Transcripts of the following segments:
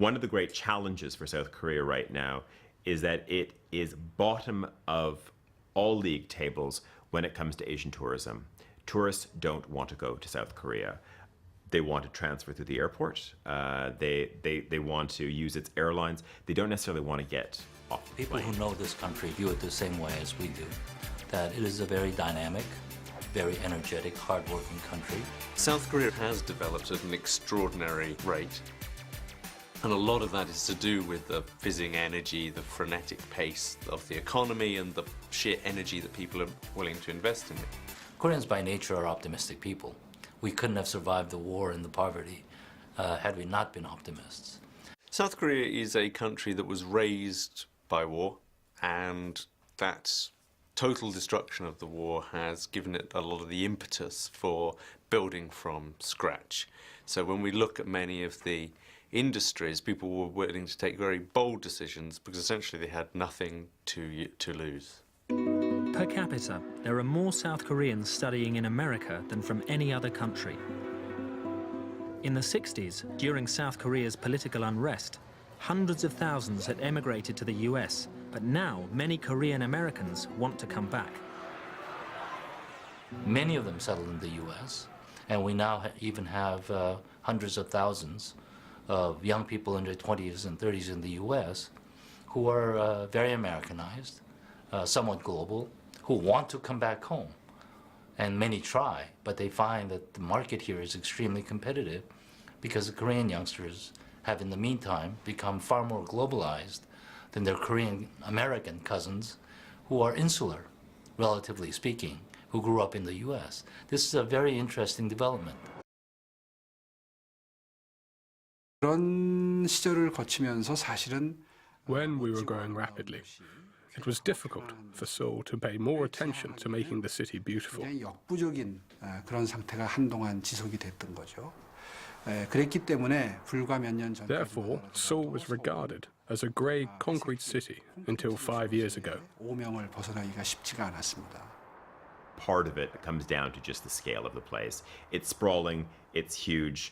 One of the great challenges for South Korea right now is that it is bottom of all league tables when it comes to Asian tourism. Tourists don't want to go to South Korea. They want to transfer through the airport. They want to use its airlines. They don't necessarily want to get off the People plane. who know this country view it the same way as we do, that it is a very dynamic, very energetic, hard-working country. South Korea has developed at an extraordinary rate. And a lot of that is to do with the fizzing energy, the frenetic pace of the economy, and the sheer energy that people are willing to invest in it. Koreans by nature are optimistic people. We couldn't have survived the war and the poverty had we not been optimists. South Korea is a country that was raised by war, and that total destruction of the war has given it a lot of the impetus for building from scratch. So when we look at many of the industries, people were willing to take very bold decisions because essentially they had nothing to lose. Per capita, there are more South Koreans studying in America than from any other country. In the 60s, during South Korea's political unrest, hundreds of thousands had emigrated to the US, but now many Korean Americans want to come back. Many of them settled in the US, and we now even have hundreds of thousands of young people in their 20s and 30s in the US who are very Americanized, somewhat global, who want to come back home. And many try, but they find that the market here is extremely competitive because the Korean youngsters have in the meantime become far more globalized than their Korean American cousins who are insular, relatively speaking, who grew up in the US. This is a very interesting development. 그런 시절을 거치면서 사실은 When we were growing rapidly, it was difficult for Seoul to pay more attention to making the city beautiful. 굉장히 역부족인 그런 상태가 한동안 지속이 됐던 거죠. 그랬기 때문에 불과 몇 년 전까지 Therefore, Seoul was regarded as a grey concrete city until 5 years ago. 오명을 벗어나기가 쉽지가 않았습니다. Part of it comes down to just the scale of the place. It's sprawling, it's huge,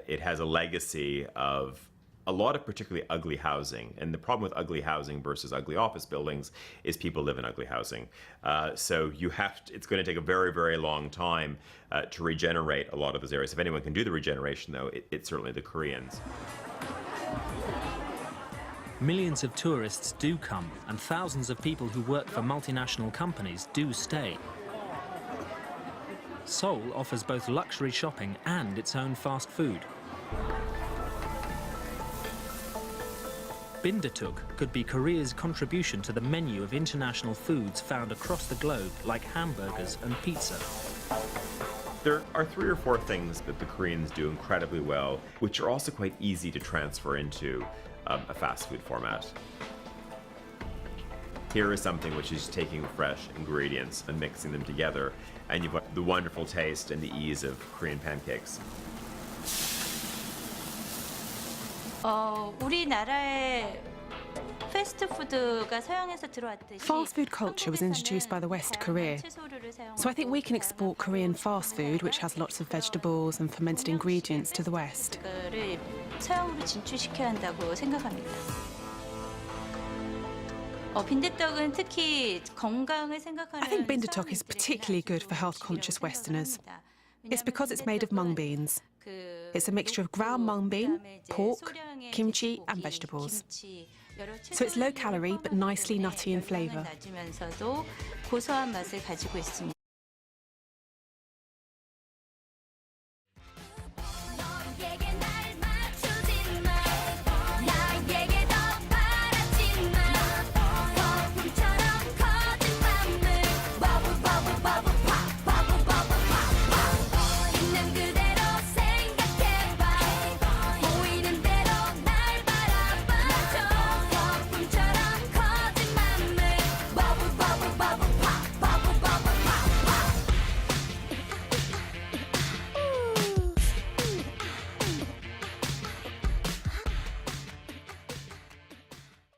it has a legacy of a lot of particularly ugly housing. And the problem with ugly housing versus ugly office buildings is people live in ugly housing. So it's going to take a very, very long time to regenerate a lot of those areas. If anyone can do the regeneration, though, it's certainly the Koreans. Millions of tourists do come, and thousands of people who work for multinational companies do stay. Seoul offers both luxury shopping and its own fast food. Bindaetteok could be Korea's contribution to the menu of international foods found across the globe, like hamburgers and pizza. There are 3 or 4 things that the Koreans do incredibly well, which are also quite easy to transfer into a fast food format. Here is something which is taking fresh ingredients and mixing them together, and you've got the wonderful taste and the ease of Korean pancakes. 우리나라에 Fast food culture was introduced by the West Korea. So I think we can export Korean fast food, which has lots of vegetables and fermented ingredients, to the West. I think bindaetteok is particularly good for health-conscious Westerners. It's because it's made of mung beans. It's a mixture of ground mung bean, pork, kimchi and vegetables. So it's low calorie but nicely nutty in flavour.